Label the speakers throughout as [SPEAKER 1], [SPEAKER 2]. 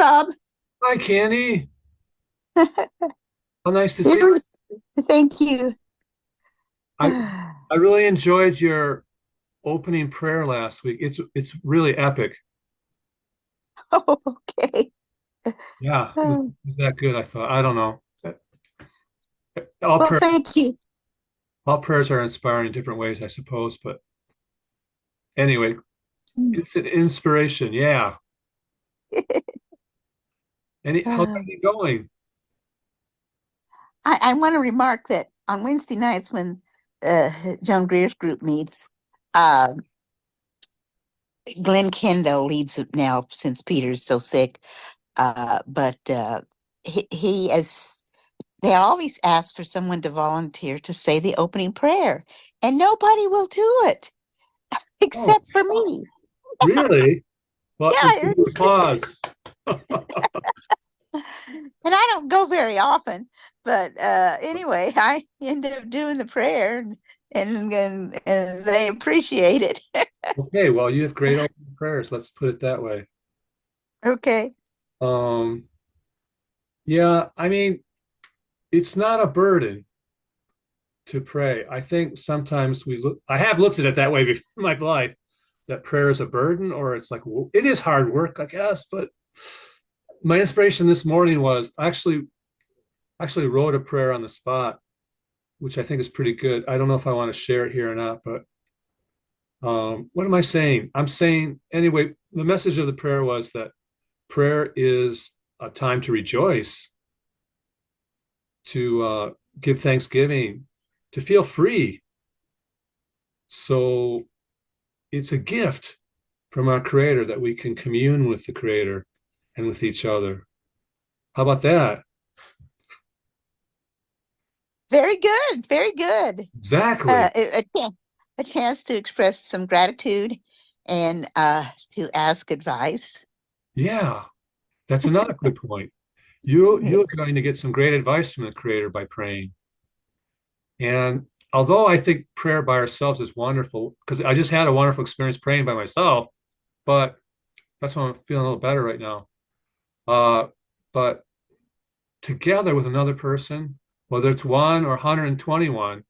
[SPEAKER 1] Rob.
[SPEAKER 2] Hi, Candy. How nice to
[SPEAKER 1] It
[SPEAKER 2] see you.
[SPEAKER 1] was, thank you.
[SPEAKER 2] I I really enjoyed your opening prayer last week. It's really epic.
[SPEAKER 1] Oh, okay.
[SPEAKER 2] Yeah, it was that good, I thought. I don't know. All
[SPEAKER 1] Well,
[SPEAKER 2] prayer,
[SPEAKER 1] thank you.
[SPEAKER 2] all prayers are inspiring in different ways, I suppose. But anyway, it's an inspiration. Yeah. How's
[SPEAKER 1] I,
[SPEAKER 2] it going?
[SPEAKER 1] I want to remark that on Wednesday nights when Joan Greer's group meets, uh, Glenn Kendall leads it now since Peter's so sick. But he as they always ask for someone to volunteer to say the opening prayer, and nobody will do it
[SPEAKER 2] Oh,
[SPEAKER 1] except for me.
[SPEAKER 2] really? Well, we'll
[SPEAKER 1] Yeah,
[SPEAKER 2] give you applause.
[SPEAKER 1] and I don't go very often, but anyway, I end up doing the prayer, and they appreciate it.
[SPEAKER 2] Okay, well, you have great opening prayers. Let's put it that way.
[SPEAKER 1] Okay.
[SPEAKER 2] Um, yeah, I mean, it's not a burden to pray. I think sometimes I have looked at it that way before in my life, that prayer is a burden, or it's like, well, it is hard work, I guess. But my inspiration this morning was actually wrote a prayer on the spot, which I think is pretty good. I don't know if I want to share it here or not, but what am I saying? I'm saying, anyway, the message of the prayer was that prayer is a time to rejoice, to give thanksgiving, to feel free. So it's a gift from our Creator that we can commune with the Creator and with each other. How about that?
[SPEAKER 1] Very good. Very good.
[SPEAKER 2] Exactly.
[SPEAKER 1] A chance to express some gratitude and to ask advice.
[SPEAKER 2] Yeah, that's another good point. You're
[SPEAKER 1] Yes.
[SPEAKER 2] going to get some great advice from the Creator by praying. And although I think prayer by ourselves is wonderful, because I just had a wonderful experience praying by myself, but that's why I'm feeling a little better right now. But together with another person, whether it's one or 121,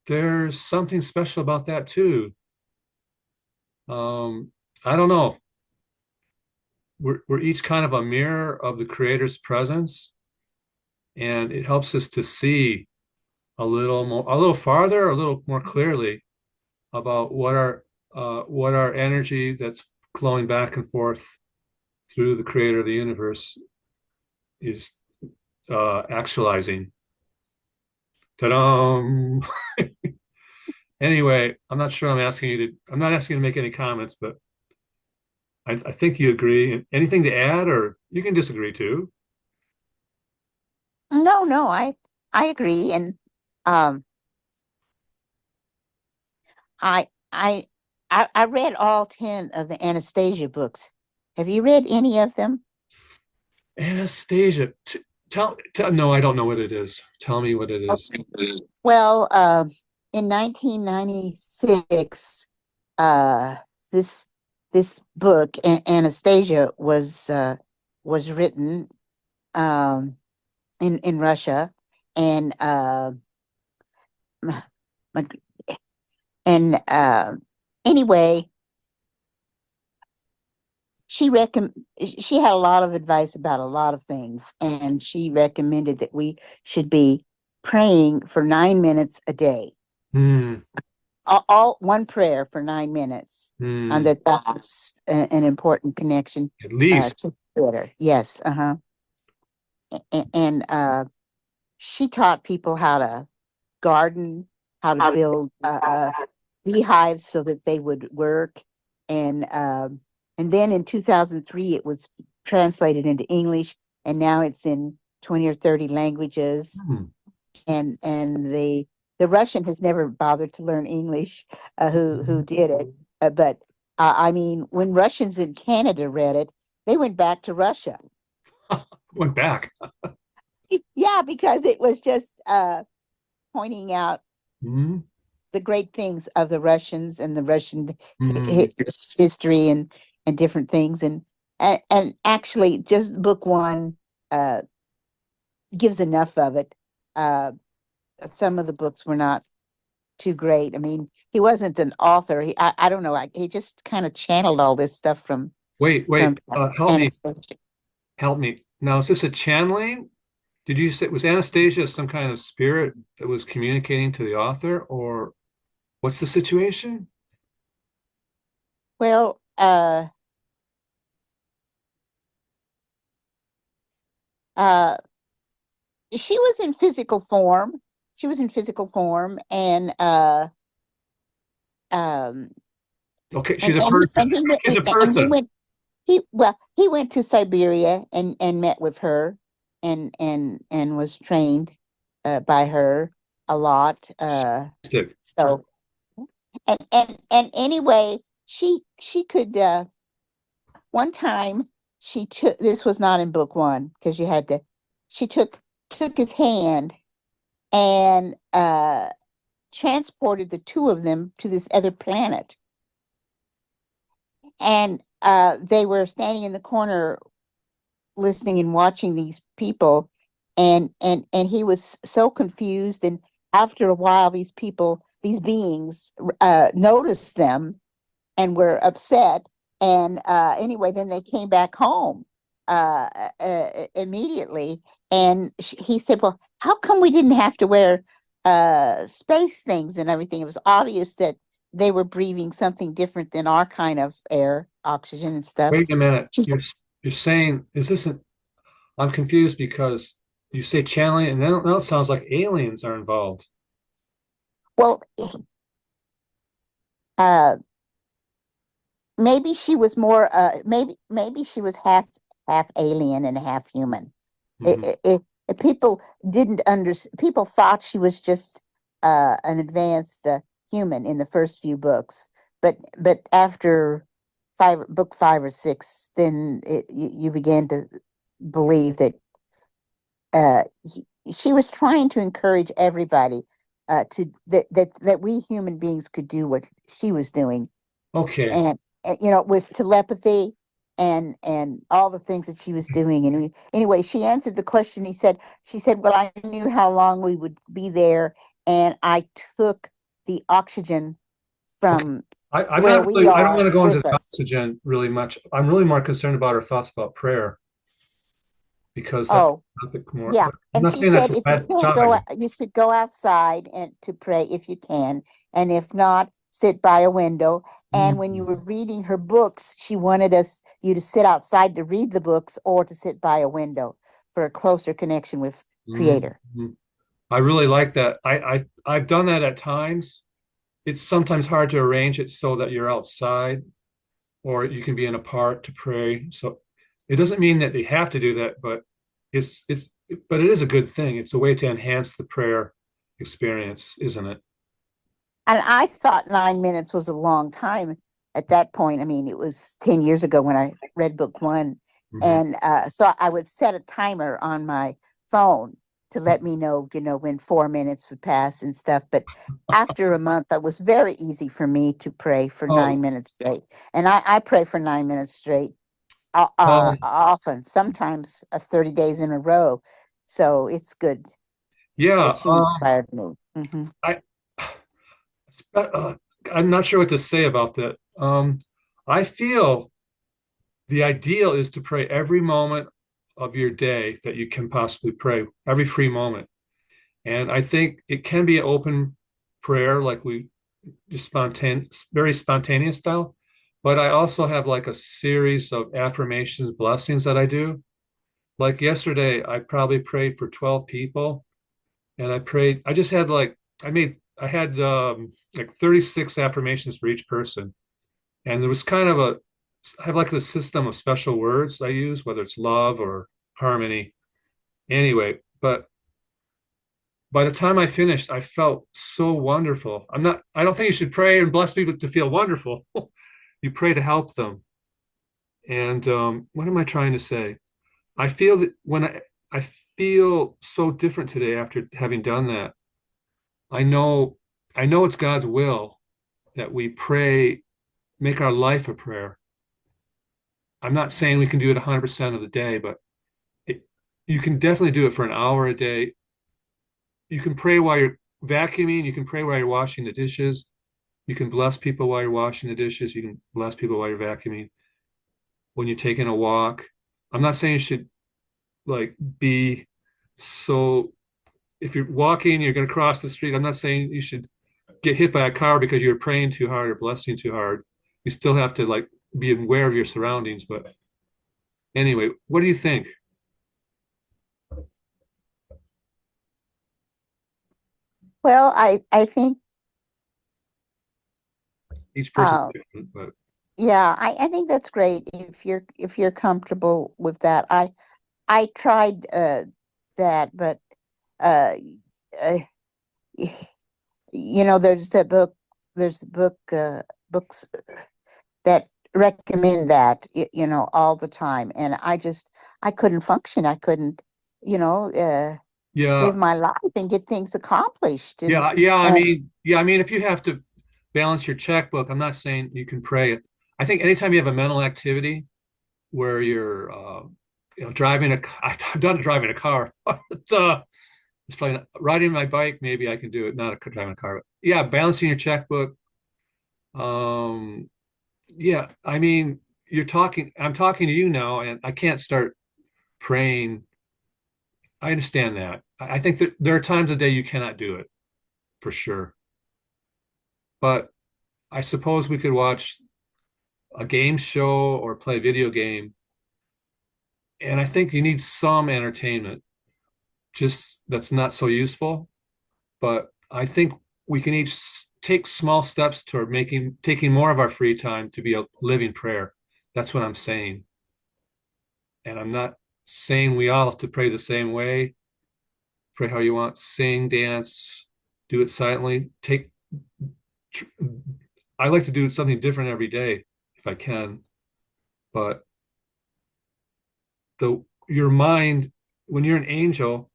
[SPEAKER 2] there's something special about that too. I don't know. We're each kind of a mirror of the Creator's presence, and it helps us to see a little farther, a little more clearly about what our energy that's flowing back and forth through the Creator of the universe is actualizing. Ta-dam! Anyway, I'm not asking you to make any comments, but I think you agree. Anything to add, or you can disagree too?
[SPEAKER 1] No, no, I agree, and um, I I I read all 10 of the Anastasia books. Have you read any of them?
[SPEAKER 2] Anastasia, no, I don't know what it is. Tell me what it is.
[SPEAKER 1] Well, in 1996, uh, this this book, Anastasia, was written in Russia, and and anyway, she recomm she had a lot of advice about a lot of things, and she recommended that we should be praying for 9 minutes a day.
[SPEAKER 2] Hmm.
[SPEAKER 1] All one prayer for 9 minutes, and
[SPEAKER 2] Hmm.
[SPEAKER 1] that's an important connection
[SPEAKER 2] At least.
[SPEAKER 1] to Twitter. Yes, and she taught people how to garden, how to build beehives so that they would work, and um, and then in 2003 it was translated into English, and now it's in 20 or 30 languages,
[SPEAKER 2] Hmm.
[SPEAKER 1] and the Russian has never bothered to learn English, who did it. But I mean, when Russians in Canada read it, they went back to Russia.
[SPEAKER 2] Went back.
[SPEAKER 1] Yeah, because it was just pointing out
[SPEAKER 2] Hmm.
[SPEAKER 1] the great things of the Russians and the Russian
[SPEAKER 2] Hmm.
[SPEAKER 1] history and different things. And and actually, just book one uh, gives enough of it. Uh, some of the books were not too great. I mean, he wasn't an author. I don't know. He just kind of channeled all this stuff
[SPEAKER 2] Wait,
[SPEAKER 1] from
[SPEAKER 2] wait, help me,
[SPEAKER 1] Anastasia.
[SPEAKER 2] help me. Now, is this a channeling? Did you say was Anastasia some kind of spirit that was communicating to the author, or what's the situation?
[SPEAKER 1] Well, uh, she was in physical form. She was in physical form, um,
[SPEAKER 2] Okay, she's a
[SPEAKER 1] and
[SPEAKER 2] person.
[SPEAKER 1] he went,
[SPEAKER 2] She's a
[SPEAKER 1] and
[SPEAKER 2] person.
[SPEAKER 1] he went to Siberia and met with her, and was trained by her a lot.
[SPEAKER 2] Stick.
[SPEAKER 1] So and anyway, she could. One time she took, this was not in book one because you had to, she took his hand and transported the two of them to this other planet. And they were standing in the corner listening and watching these people, and he was so confused. And after a while, these beings noticed them and were upset. And anyway, then they came back home immediately. And he said, "Well, how come we didn't have to wear space things and everything?" It was obvious that they were breathing something different than our kind of air, oxygen and stuff.
[SPEAKER 2] Wait a minute.
[SPEAKER 1] She
[SPEAKER 2] You're saying is this an, I'm confused because you say channeling, and then now it sounds like aliens are involved.
[SPEAKER 1] Well, uh, maybe she was more. Maybe she was half alien and half human.
[SPEAKER 2] Hmm.
[SPEAKER 1] People didn't under people thought she was just an advanced human in the first few books, but after book five or six, then you began to believe that she was trying to encourage everybody that we human beings could do what she was doing,
[SPEAKER 2] Okay.
[SPEAKER 1] and with telepathy and all the things that she was doing. And anyway, she answered the question. She said, "Well, I knew how long we would be there, and I took the oxygen
[SPEAKER 2] Okay.
[SPEAKER 1] from
[SPEAKER 2] I'm
[SPEAKER 1] where
[SPEAKER 2] not
[SPEAKER 1] we
[SPEAKER 2] really, I don't want
[SPEAKER 1] are
[SPEAKER 2] to go into
[SPEAKER 1] with
[SPEAKER 2] the
[SPEAKER 1] us."
[SPEAKER 2] oxygen really much. I'm really more concerned about her thoughts about prayer because that's
[SPEAKER 1] Oh,
[SPEAKER 2] topic more,
[SPEAKER 1] yeah.
[SPEAKER 2] but I'm
[SPEAKER 1] And
[SPEAKER 2] not
[SPEAKER 1] she
[SPEAKER 2] saying that's
[SPEAKER 1] said,
[SPEAKER 2] a
[SPEAKER 1] if you
[SPEAKER 2] bad
[SPEAKER 1] can't
[SPEAKER 2] topic.
[SPEAKER 1] you should go outside and to pray if you can. And if not, sit by a window. And when you
[SPEAKER 2] Mhm.
[SPEAKER 1] were reading her books, she wanted you to sit outside to read the books or to sit by a window for a closer connection with Creator.
[SPEAKER 2] Mhm. I really like that. I've done that at times. It's sometimes hard to arrange it so that you're outside or you can be in a park to pray. So it doesn't mean that they have to do that, but it's but it is a good thing. It's a way to enhance the prayer experience, isn't it?
[SPEAKER 1] And I thought 9 minutes was a long time at that point. I mean, it was 10 years ago when I read book one.
[SPEAKER 2] Hmm.
[SPEAKER 1] And so I would set a timer on my phone to let me know, when 4 minutes would pass and stuff. But after a month, it was very easy for me to pray for
[SPEAKER 2] Oh,
[SPEAKER 1] 9 minutes straight. And I pray for 9 minutes straight
[SPEAKER 2] um,
[SPEAKER 1] often, sometimes 30 days in a row. So it's good that
[SPEAKER 2] yeah.
[SPEAKER 1] she inspired me.
[SPEAKER 2] I uh, I'm not sure what to say about that. I feel the ideal is to pray every moment of your day that you can possibly pray, every free moment. And I think it can be an open prayer, like we just spontaneous, very spontaneous style. But I also have like a series of affirmations, blessings that I do. Like yesterday, I probably prayed for 12 people, and I just had like, I had like 36 affirmations for each person. And there was kind of I have like a system of special words I use, whether it's love or harmony. Anyway, but by the time I finished, I felt so wonderful. I don't think you should pray and bless people to feel wonderful. You pray to help them. And what am I trying to say? I feel that I feel so different today after having done that. I know, I know it's God's will that we pray, make our life a prayer. I'm not saying we can do it 100% of the day, but it, you can definitely do it for an hour a day. You can pray while you're vacuuming. You can pray while you're washing the dishes. You can bless people while you're washing the dishes. You can bless people while you're vacuuming. When you're taking a walk, I'm not saying you should like be so. If you're walking, you're going to cross the street. I'm not saying you should get hit by a car because you're praying too hard or blessing too hard. You still have to like be aware of your surroundings. But anyway, what do you think?
[SPEAKER 1] Well, I think
[SPEAKER 2] Each person's
[SPEAKER 1] uh,
[SPEAKER 2] different, but
[SPEAKER 1] yeah, I think that's great if you're comfortable with that. I tried that, but uh, uh there's the book books that recommend that all the time, and I couldn't function. I couldn't
[SPEAKER 2] yeah,
[SPEAKER 1] live my life and get things accomplished, and
[SPEAKER 2] yeah.
[SPEAKER 1] uh,
[SPEAKER 2] I mean, if you have to balance your checkbook, I'm not saying you can pray. I think anytime you have a mental activity where you're, driving I've done it driving a car, but it's probably not, riding my bike. Maybe I can do it, not driving a car. But yeah, balancing your checkbook. Um, yeah, I mean, I'm talking to you now, and I can't start praying. I understand that. I think that there are times a day you cannot do it for sure. But I suppose we could watch a game show or play a video game. And I think you need some entertainment, just that's not so useful. But I think we can each take small steps toward taking more of our free time to be a living prayer. That's what I'm saying. And I'm not saying we all have to pray the same way, pray how you want, sing, dance, do it silently. I like to do something different every day if I can, but your mind, when you're an angel,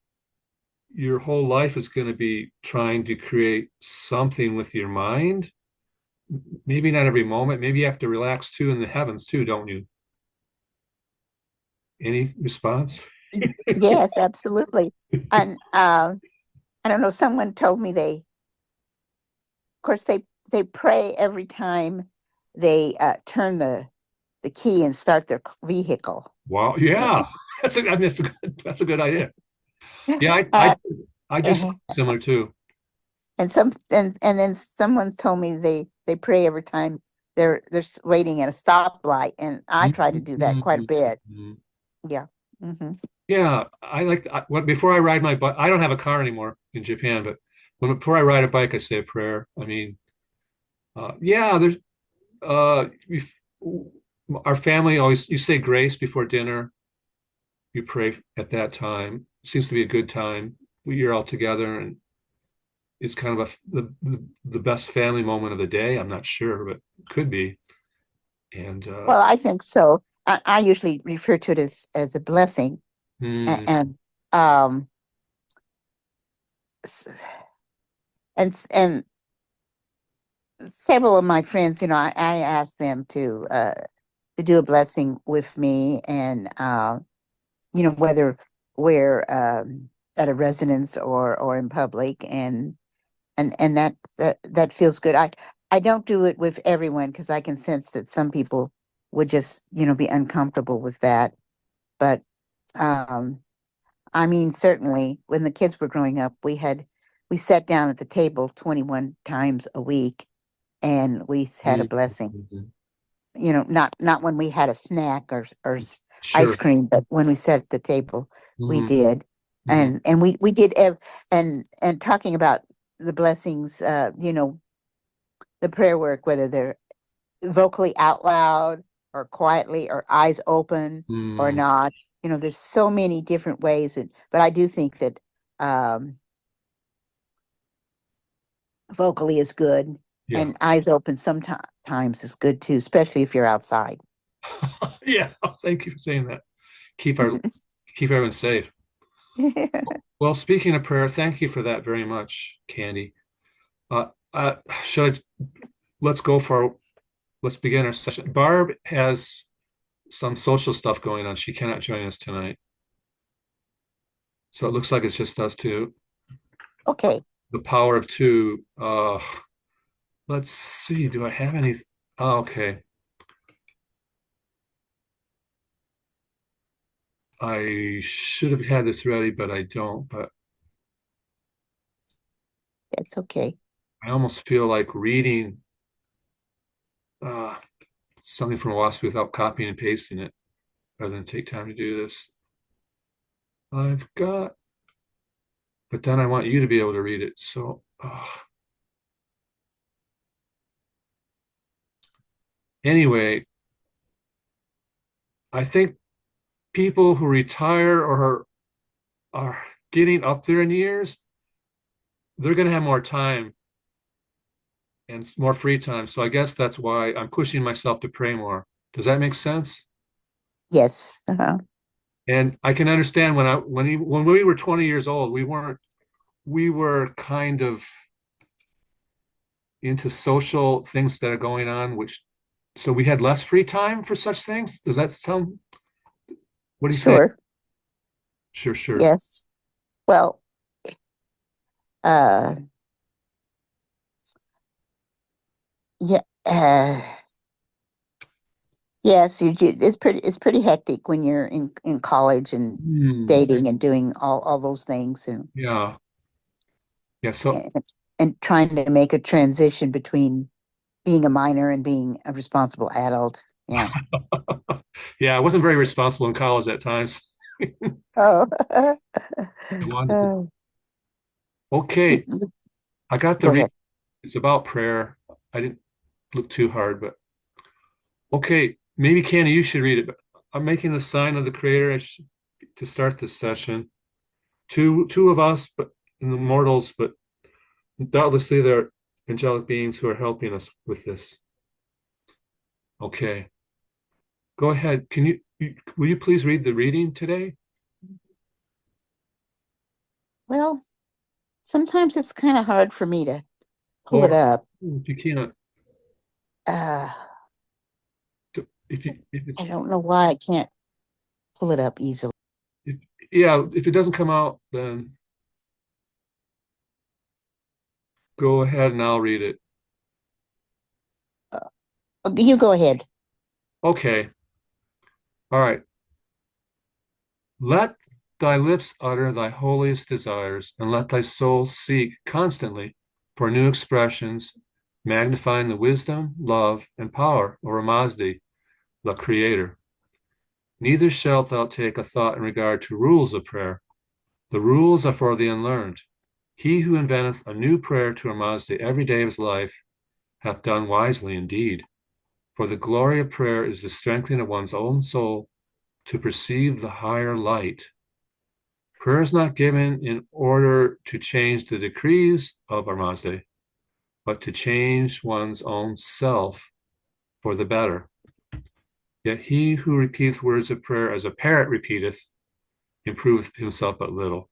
[SPEAKER 2] your whole life is going to be trying to create something with your mind. Maybe not every moment. Maybe you have to relax too in the heavens too, don't you? Any response?
[SPEAKER 1] yes, absolutely. And I don't know. Someone told me of course, they pray every time they turn the key and start their vehicle.
[SPEAKER 2] Wow. Yeah. I mean, that's a good idea. Yeah,
[SPEAKER 1] Uh,
[SPEAKER 2] I do something similar too.
[SPEAKER 1] and then someone told me they pray every time they're waiting at a stoplight, and I try to do that quite a bit.
[SPEAKER 2] Mhm.
[SPEAKER 1] Yeah. Hmm.
[SPEAKER 2] Yeah, before I ride my bike. I don't have a car anymore in Japan, but before I ride a bike, I say a prayer. I mean, yeah, there's we, our family always you say grace before dinner. You pray at that time. It seems to be a good time. You're all together, and it's kind of the best family moment of the day. I'm not sure, but it could be. And
[SPEAKER 1] Well, I think so. I usually refer to it as a blessing, and,
[SPEAKER 2] hmm,
[SPEAKER 1] and um s- and several of my friends, I asked them to do a blessing with me, and whether we're at a residence or in public, and that feels good. I don't do it with everyone because I can sense that some people would just be uncomfortable with that. But um, I mean, certainly when the kids were growing up, we sat down at the table 21 times a week, and we had a blessing.
[SPEAKER 2] mhm.
[SPEAKER 1] Not when we had a snack or ice
[SPEAKER 2] Sure.
[SPEAKER 1] cream, but when we sat at the table, we
[SPEAKER 2] Hmm,
[SPEAKER 1] did.
[SPEAKER 2] hmm,
[SPEAKER 1] And we did and talking about the blessings, the prayer work, whether they're vocally out loud or quietly or eyes open or
[SPEAKER 2] hmm.
[SPEAKER 1] not. There's so many different ways, but I do think that um, vocally is good,
[SPEAKER 2] Yeah.
[SPEAKER 1] and eyes open sometimes is good too, especially if you're outside.
[SPEAKER 2] Yeah. Thank you for saying that. Keep our keep everyone safe. Well, speaking of prayer, thank you for that very much, Candy. Uh, should I, let's go for let's begin our session. Barb has some social stuff going on. She cannot join us tonight. So it looks like it's just us two.
[SPEAKER 1] Okay.
[SPEAKER 2] The power of two. Let's see. Do I have any? Oh, okay. I should have had this ready, but I don't. But
[SPEAKER 1] That's okay.
[SPEAKER 2] I almost feel like reading uh, something from Oahspe without copying and pasting it rather than take time to do this. I've got, but then I want you to be able to read it. So, anyway, I think people who retire or are getting up there in years, they're going to have more time and more free time. So I guess that's why I'm pushing myself to pray more. Does that make sense?
[SPEAKER 1] Yes. Uh-huh.
[SPEAKER 2] And I can understand when we were 20 years old, we were kind of into social things that are going on, which so we had less free time for such things. Does that sound? What do you say?
[SPEAKER 1] Sure.
[SPEAKER 2] Sure, sure.
[SPEAKER 1] Yes. Well, uh, yeah. Yes, it's pretty hectic when you're in college and
[SPEAKER 2] Hmm.
[SPEAKER 1] dating and doing all those things
[SPEAKER 2] Yeah, yeah. So
[SPEAKER 1] and and trying to make a transition between being a minor and being a responsible adult. Yeah.
[SPEAKER 2] yeah, I wasn't very responsible in college at times. I
[SPEAKER 1] Oh.
[SPEAKER 2] wanted to.
[SPEAKER 1] Oh.
[SPEAKER 2] Okay, I got the
[SPEAKER 1] Go
[SPEAKER 2] read.
[SPEAKER 1] ahead.
[SPEAKER 2] It's about prayer. I didn't look too hard, but okay, maybe Candy, you should read it. But I'm making the sign of the Creator to start this session. Two of us, but in the mortals, but doubtlessly there are angelic beings who are helping us with this. Okay, go ahead. Will you please read the reading today?
[SPEAKER 1] Well, sometimes it's kind of hard for me to pull it
[SPEAKER 2] Or
[SPEAKER 1] up.
[SPEAKER 2] if you can't,
[SPEAKER 1] Uh,
[SPEAKER 2] if it's
[SPEAKER 1] I don't know why I can't pull it up easily.
[SPEAKER 2] if, yeah, if it doesn't come out, then go ahead and I'll read it.
[SPEAKER 1] You go ahead.
[SPEAKER 2] Okay. All right. Let thy lips utter thy holiest desires, and let thy soul seek constantly for new expressions, magnifying the wisdom, love, and power of Ormazd, the Creator. Neither shalt thou take a thought in regard to rules of prayer. The rules are for the unlearned. He who inventeth a new prayer to Ormazd every day of his life hath done wisely indeed. For the glory of prayer is the strengthening of one's own soul to perceive the higher light. Prayer is not given in order to change the decrees of Ormazd, but to change one's own self for the better. Yet he who repeateth words of prayer as a parrot repeateth, improveth himself but little.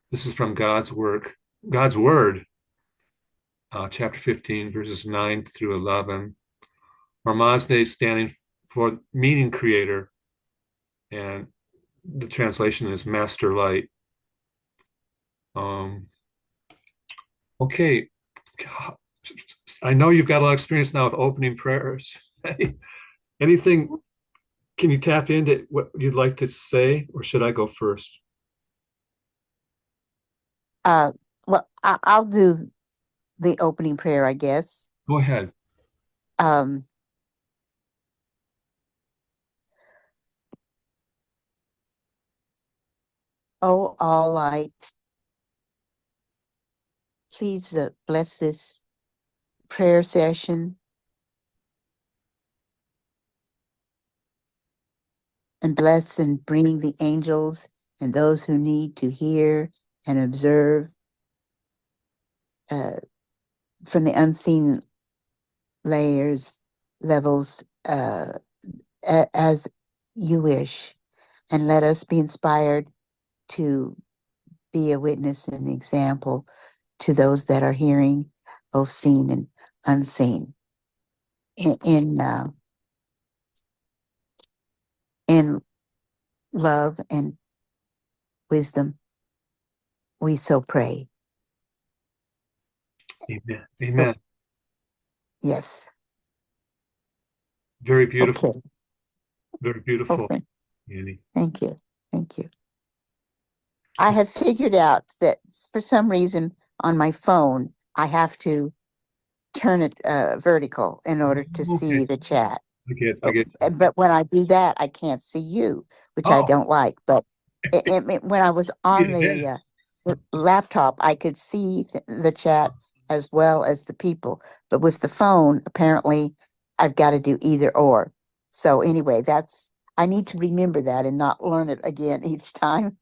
[SPEAKER 2] This is from God's word, chapter 15, verses 9 through 11. Ormazd standing for meaning creator, and the translation is master light. Um, okay, I know you've got a lot of experience now with opening prayers. Anything, can you tap into what you'd like to say, or should I go first?
[SPEAKER 1] Uh, I'll do the opening prayer, I guess.
[SPEAKER 2] Go ahead.
[SPEAKER 1] Um, oh, all light, please bless this prayer session and bless and bring the angels and those who need to hear and observe uh, from the unseen layers, levels, as you wish. And let us be inspired to be a witness and example to those that are hearing, both seen and unseen. In In love and wisdom, we so pray.
[SPEAKER 2] Amen.
[SPEAKER 1] So,
[SPEAKER 2] Amen.
[SPEAKER 1] yes.
[SPEAKER 2] Very beautiful.
[SPEAKER 1] Okay.
[SPEAKER 2] Very beautiful,
[SPEAKER 1] Okay.
[SPEAKER 2] Annie.
[SPEAKER 1] Thank you. Thank you. I have figured out that for some reason on my phone, I have to turn it vertical in order to
[SPEAKER 2] Okay.
[SPEAKER 1] see the chat.
[SPEAKER 2] I get you.
[SPEAKER 1] But when I do that, I can't see you, which I
[SPEAKER 2] Oh,
[SPEAKER 1] don't like. But when I was on
[SPEAKER 2] yeah.
[SPEAKER 1] the laptop, I could see the chat as well as the people. But with the phone, apparently, I've got to do either or. So anyway, I need to remember that and not learn it again each time.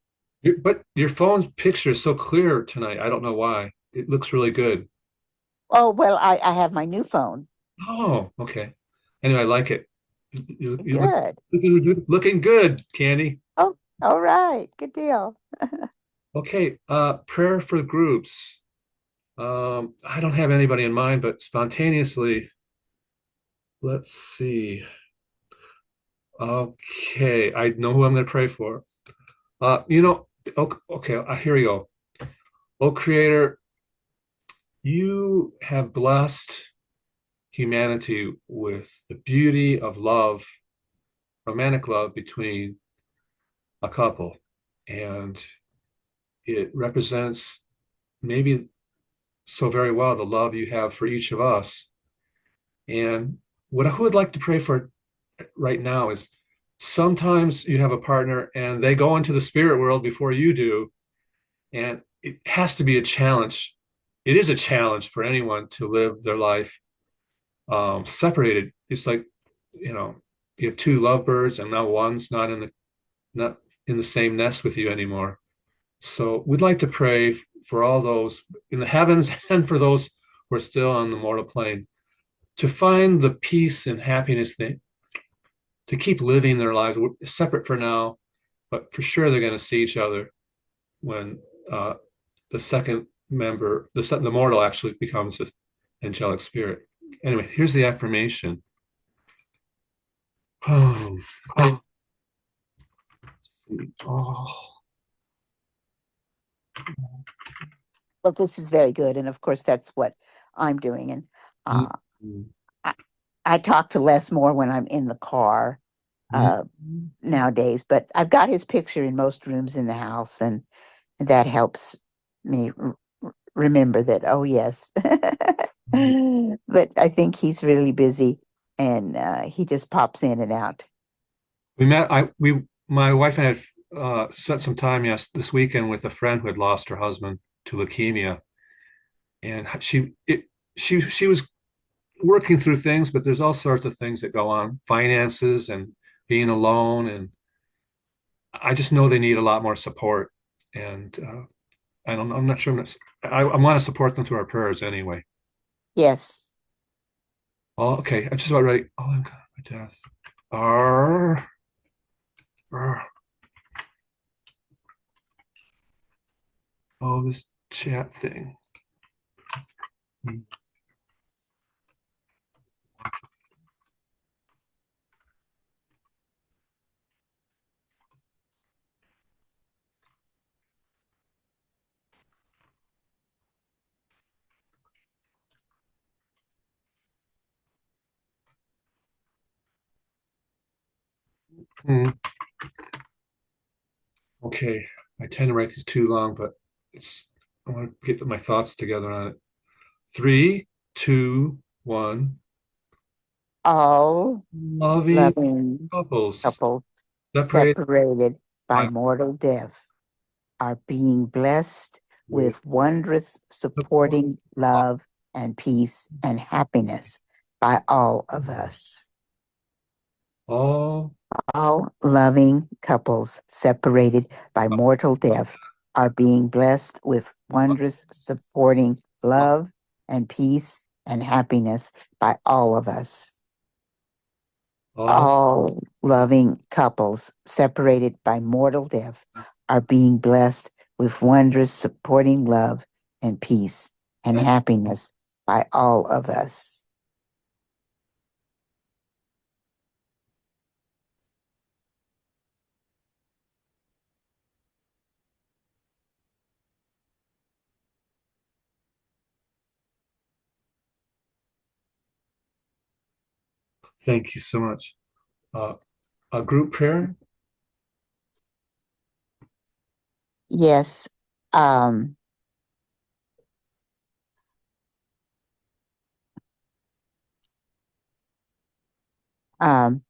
[SPEAKER 2] But your phone's picture is so clear tonight. I don't know why. It looks really good.
[SPEAKER 1] Oh, well, I have my new phone.
[SPEAKER 2] Oh, okay. Anyway, I like it. You look
[SPEAKER 1] Good.
[SPEAKER 2] looking good, Candy.
[SPEAKER 1] Oh, all right. Good deal.
[SPEAKER 2] Okay, prayer for groups. I don't have anybody in mind, but spontaneously, let's see. Okay, I know who I'm going to pray for. Okay, here we go. Oh, Creator, you have blessed humanity with the beauty of love, romantic love between a couple. And it represents maybe so very well the love you have for each of us. And what I would like to pray for right now is sometimes you have a partner and they go into the spirit world before you do. And it has to be a challenge. It is a challenge for anyone to live their life separated. It's like, you know, you have two lovebirds and now one's not in the same nest with you anymore. So we'd like to pray for all those in the heavens and for those who are still on the mortal plane to find the peace and happiness to keep living their lives separate for now, but for sure they're going to see each other when uh, the second member, the mortal actually becomes an angelic spirit. Anyway, here's the affirmation. Oh, oh,
[SPEAKER 1] Well, this is very good. And of course, that's what I'm doing. And uh,
[SPEAKER 2] mm,
[SPEAKER 1] I, I talk to Les more when I'm in the car
[SPEAKER 2] mm,
[SPEAKER 1] uh, nowadays, but I've got his picture in most rooms in the house, and that helps me remember that, oh, yes.
[SPEAKER 2] mm.
[SPEAKER 1] But I think he's really busy and he just pops in and out.
[SPEAKER 2] We met. My wife and I had spent some time this weekend with a friend who had lost her husband to leukemia, and she was working through things, but there's all sorts of things that go on, finances and being alone, and I just know they need a lot more support. And I'm not sure. I want to support them through our prayers anyway.
[SPEAKER 1] Yes.
[SPEAKER 2] Oh, okay. I'm just about ready. Oh, I'm God, my death. Arr, arr. Oh, this chat thing. Hmm. Okay. I tend to write these too long, but I want to get my thoughts together on it. Three, two, one.
[SPEAKER 1] All
[SPEAKER 2] Loving
[SPEAKER 1] loving
[SPEAKER 2] couples
[SPEAKER 1] couples
[SPEAKER 2] separated
[SPEAKER 1] separated by
[SPEAKER 2] by
[SPEAKER 1] mortal death are being blessed
[SPEAKER 2] with
[SPEAKER 1] with wondrous
[SPEAKER 2] support.
[SPEAKER 1] supporting love and peace and happiness by all of us.
[SPEAKER 2] All
[SPEAKER 1] All loving couples separated by mortal death are being blessed with wondrous supporting love and peace and happiness by all of us.
[SPEAKER 2] all
[SPEAKER 1] All loving couples separated by mortal death are being blessed with wondrous supporting love and peace and happiness by all of us.
[SPEAKER 2] Thank you so much. Uh, a group prayer?
[SPEAKER 1] Yes. Um, um,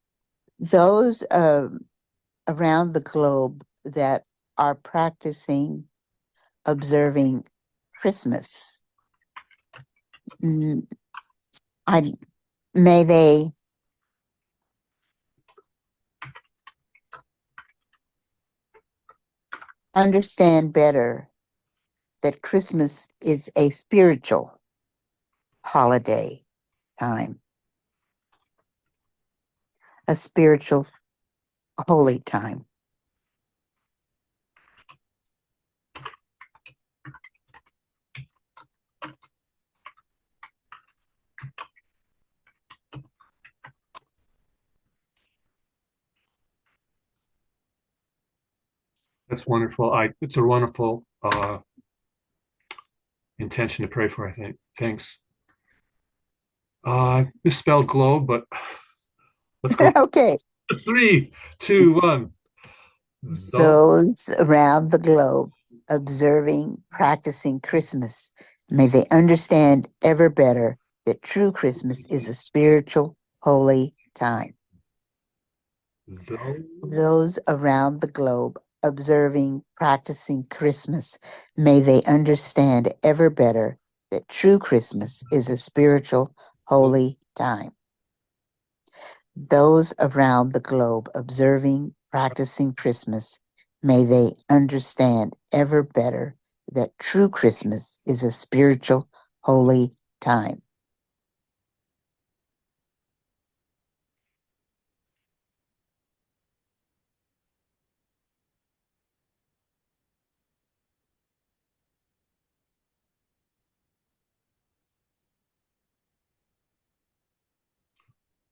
[SPEAKER 1] those around the globe that are practicing observing Christmas, mm, I may they understand better that Christmas is a spiritual holiday time, a spiritual holy time.
[SPEAKER 2] That's wonderful. It's a wonderful intention to pray for, I think. Thanks. Misspelled globe, but let's go.
[SPEAKER 1] Okay.
[SPEAKER 2] Three, two, one.
[SPEAKER 1] Those around the globe observing, practicing Christmas, may they understand ever better that true Christmas is a spiritual, holy time. Those around the globe observing, practicing Christmas, may they understand ever better that true Christmas is a spiritual, holy time. Those around the globe observing, practicing Christmas, may they understand ever better that true Christmas is a spiritual, holy time.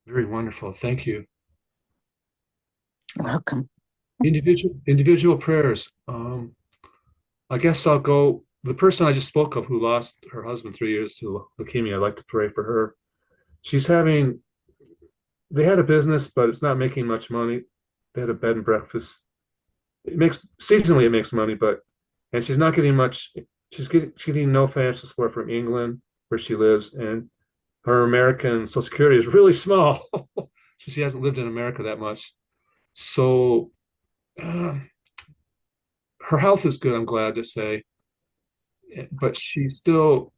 [SPEAKER 2] Very wonderful. Thank you.
[SPEAKER 1] Welcome.
[SPEAKER 2] Individual prayers. I guess I'll go. The person I just spoke of who lost her husband 3 years to leukemia, I'd like to pray for her. She's having, they had a business, but it's not making much money. They had a bed and breakfast. It makes, seasonally, it makes money, but, and she's not getting much, she's getting no financial support from England, where she lives, and her American Social Security is really small. So she hasn't lived in America that much. So uh, her health is good, I'm glad to say, but it's still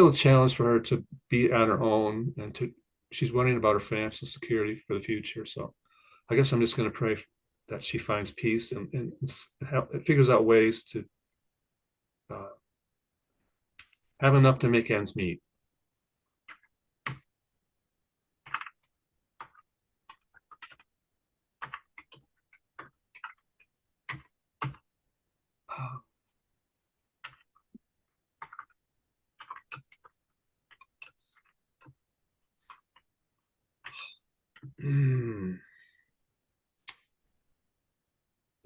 [SPEAKER 2] a challenge for her to be on her own and to, she's worrying about her financial security for the future. So I guess I'm just going to pray that she finds peace and figures out ways to uh, have enough to make ends meet. Uh, mm,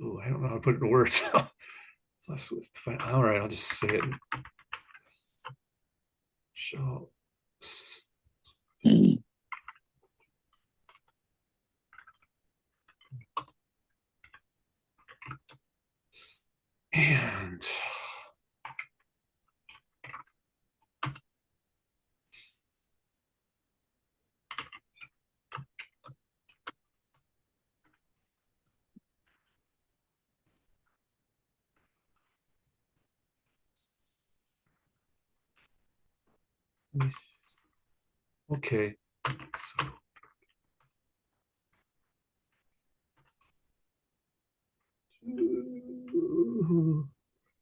[SPEAKER 2] I don't know how to put it in words. All right, I'll just say it. So, and okay. So,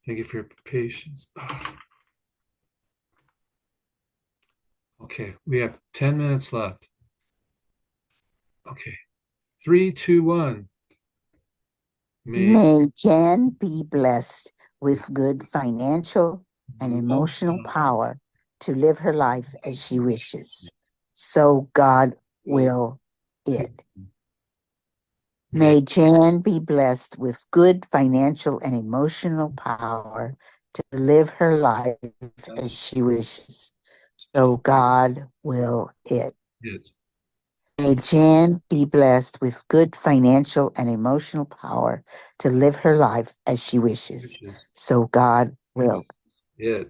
[SPEAKER 2] thank you for your patience. Okay, we have 10 minutes left. Okay, three, two, one.
[SPEAKER 1] May Jan be blessed with good financial and
[SPEAKER 2] Oh,
[SPEAKER 1] emotional power to live her life as she wishes. So God will it. May Jan be blessed with good financial and emotional power to live her life as she wishes. So God will it.
[SPEAKER 2] yes.
[SPEAKER 1] May Jan be blessed with good financial and emotional power to live her life as she wishes.
[SPEAKER 2] Wishes.
[SPEAKER 1] So God will.
[SPEAKER 2] Yeah.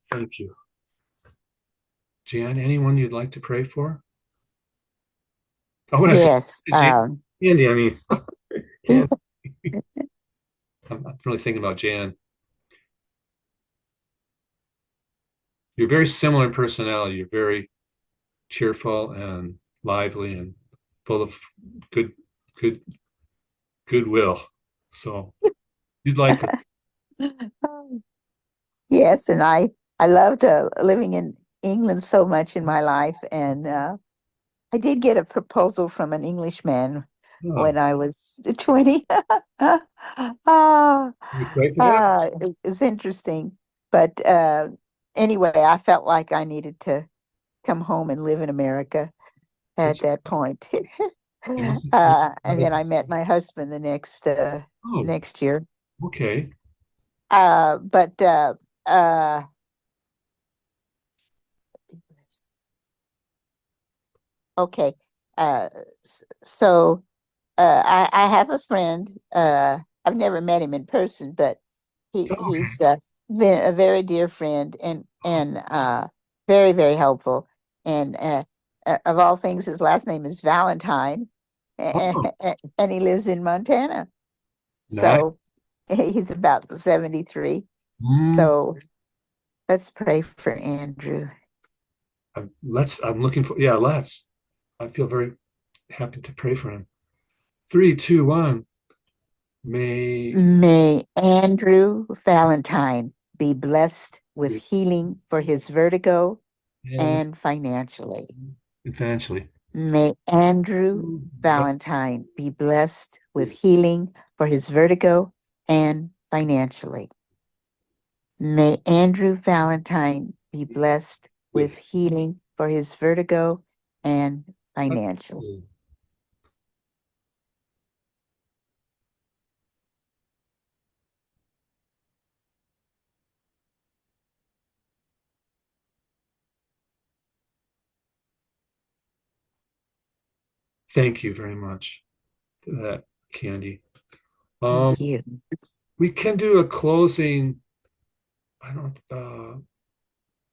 [SPEAKER 2] Thank you. Jan, anyone you'd like to pray for? Oh, when I say
[SPEAKER 1] Yes.
[SPEAKER 2] Jan, Candy, I mean, Candy. I'm really thinking about Jan. You're very similar in personality. You're very cheerful and lively and full of good, good, goodwill. So you'd like to.
[SPEAKER 1] Yes, and I loved living in England so much in my life, and I did get a proposal from an Englishman
[SPEAKER 2] Oh,
[SPEAKER 1] when I was 20. Ah,
[SPEAKER 2] you pray for that?
[SPEAKER 1] it was interesting, but anyway, I felt like I needed to come home and live in America at
[SPEAKER 2] That's
[SPEAKER 1] that point.
[SPEAKER 2] you must.
[SPEAKER 1] And then I met my husband the
[SPEAKER 2] Oh,
[SPEAKER 1] next year.
[SPEAKER 2] okay.
[SPEAKER 1] But uh, okay. Uh, so I have a friend. I've never met him in person, but
[SPEAKER 2] Okay.
[SPEAKER 1] he's been a very dear friend and very very helpful. And of all things, his last name is Valentine,
[SPEAKER 2] Oh,
[SPEAKER 1] and he lives in Montana.
[SPEAKER 2] nice.
[SPEAKER 1] So he's about 73.
[SPEAKER 2] Mm,
[SPEAKER 1] So let's pray for Andrew.
[SPEAKER 2] I'm looking for. Yeah, let's. I feel very happy to pray for him. Three, two, one. May
[SPEAKER 1] May Andrew Valentine be blessed with healing for his vertigo
[SPEAKER 2] and
[SPEAKER 1] and financially.
[SPEAKER 2] eventually.
[SPEAKER 1] May Andrew Valentine be blessed with healing for his vertigo and financially. May Andrew Valentine be blessed with
[SPEAKER 2] With
[SPEAKER 1] healing for his vertigo and financially.
[SPEAKER 2] thank you very much for that, Candy.
[SPEAKER 1] Thank you.
[SPEAKER 2] We can do a closing. I don't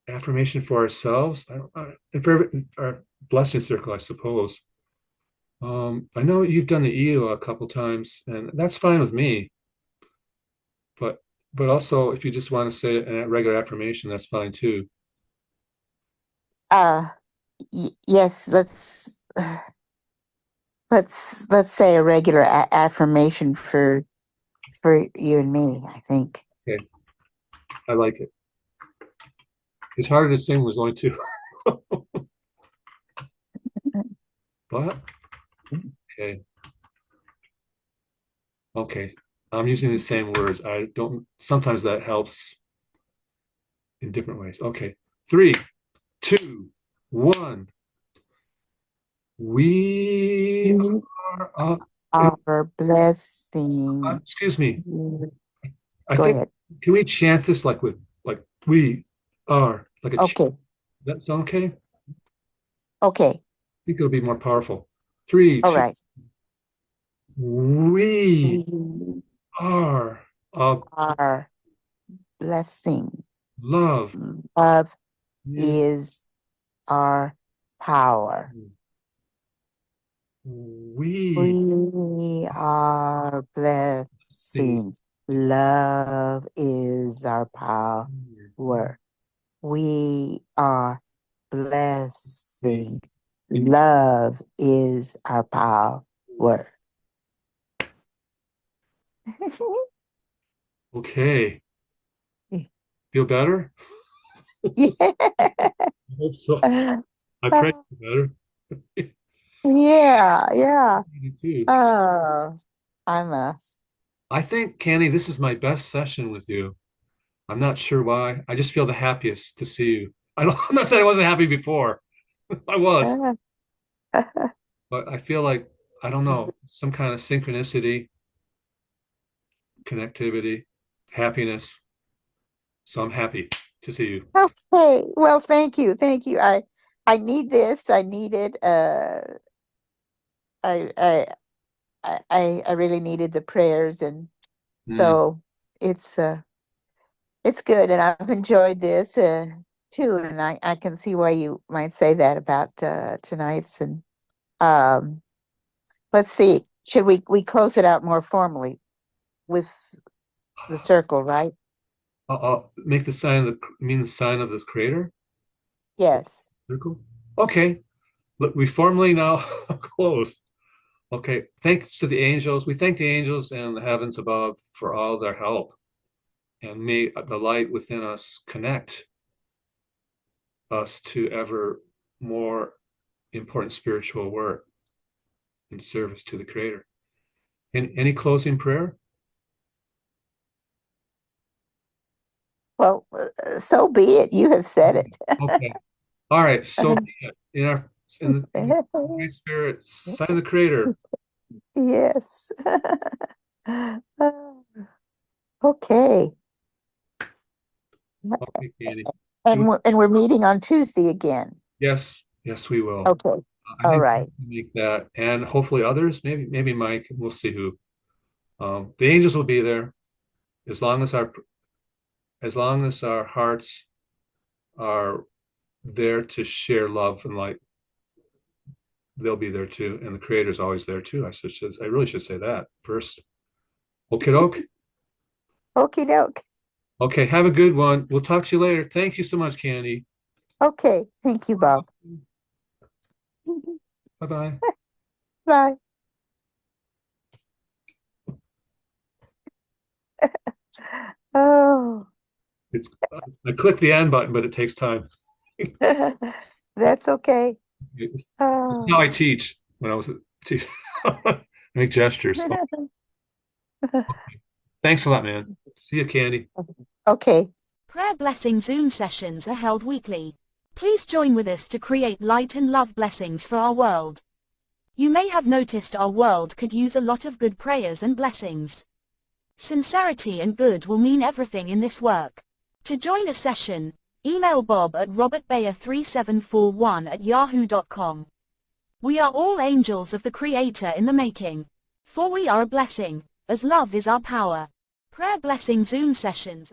[SPEAKER 2] affirmation for ourselves. I don't, and for our blessing circle, I suppose. I know you've done the EO a couple times, and that's fine with me. But also, if you just want to say a regular affirmation, that's fine too.
[SPEAKER 1] Uh, yes, let's say a regular affirmation for you and me, I think.
[SPEAKER 2] Okay, I like it. It's harder to sing with only two, but okay, okay. I'm using the same words. I don't. Sometimes that helps in different ways. Okay, three, two, one. We
[SPEAKER 1] You
[SPEAKER 2] are
[SPEAKER 1] are blessing.
[SPEAKER 2] excuse me. I
[SPEAKER 1] Go
[SPEAKER 2] think
[SPEAKER 1] ahead.
[SPEAKER 2] can we chant this like with like we are like a
[SPEAKER 1] Okay.
[SPEAKER 2] that sound okay? I
[SPEAKER 1] Okay.
[SPEAKER 2] think it'll be more powerful. Three,
[SPEAKER 1] All
[SPEAKER 2] two,
[SPEAKER 1] right.
[SPEAKER 2] we
[SPEAKER 1] We
[SPEAKER 2] are of
[SPEAKER 1] are blessing.
[SPEAKER 2] love.
[SPEAKER 1] Love
[SPEAKER 2] We
[SPEAKER 1] is our power.
[SPEAKER 2] we
[SPEAKER 1] We are
[SPEAKER 2] see.
[SPEAKER 1] blessing. Love is our power. We are blessing. Love is our power.
[SPEAKER 2] Okay. Feel better?
[SPEAKER 1] Yeah.
[SPEAKER 2] I hope so. I pray you better.
[SPEAKER 1] Yeah, yeah.
[SPEAKER 2] You too.
[SPEAKER 1] Oh, I'm a
[SPEAKER 2] I think, Candy, this is my best session with you. I'm not sure why. I just feel the happiest to see you. I'm not saying I wasn't happy before. I was.
[SPEAKER 1] uh,
[SPEAKER 2] but I feel like, I don't know, some kind of synchronicity, connectivity, happiness. So I'm happy to see you.
[SPEAKER 1] Okay. Well, thank you. Thank you. I need this. I need it. I I I really needed the prayers, and
[SPEAKER 2] Mm.
[SPEAKER 1] so it's it's good, and I've enjoyed this too, and I can see why you might say that about tonight's. And um let's see. Should we close it out more formally with the circle, right?
[SPEAKER 2] I'll make the sign of the, you mean the sign of the creator?
[SPEAKER 1] Yes.
[SPEAKER 2] Circle? Okay. Look, we formally now close. Okay. Thanks to the angels. We thank the angels and the heavens above for all their help. And may the light within us connect us to ever more important spiritual work in service to the Creator. Any closing prayer?
[SPEAKER 1] Well, so be it. You have said it.
[SPEAKER 2] Okay. All right. So be it. In the Great Spirit, sign of the Creator.
[SPEAKER 1] Yes. Okay.
[SPEAKER 2] Okay, Candy. It was,
[SPEAKER 1] And we're meeting on Tuesday again.
[SPEAKER 2] yes, yes, we will.
[SPEAKER 1] Okay.
[SPEAKER 2] I
[SPEAKER 1] All
[SPEAKER 2] think we
[SPEAKER 1] right.
[SPEAKER 2] can make that, and hopefully others. Maybe Mike. We'll see who. The angels will be there as long as our hearts are there to share love and light. They'll be there too, and the Creator's always there too. I really should say that first. Okay, doke.
[SPEAKER 1] Okie doke.
[SPEAKER 2] Okay, have a good one. We'll talk to you later. Thank you so much, Candy.
[SPEAKER 1] Okay. Thank you, Bob.
[SPEAKER 2] Bye bye.
[SPEAKER 1] Bye. Oh,
[SPEAKER 2] It's I clicked the end button, but it takes time.
[SPEAKER 1] that's okay.
[SPEAKER 2] It's how
[SPEAKER 1] Oh.
[SPEAKER 2] I teach when I was a teacher. Make gestures. Oh, thanks a lot, man. See you, Candy.
[SPEAKER 1] Okay.
[SPEAKER 3] Prayer blessing Zoom sessions are held weekly. Please join with us to create light and love blessings for our world. You may have noticed our world could use a lot of good prayers and blessings. Sincerity and good will mean everything in this work. To join a session, email Bob at robertbayer3741@yahoo.com. We are all angels of the Creator in the making. For we are a blessing, as love is our power. Prayer blessing Zoom sessions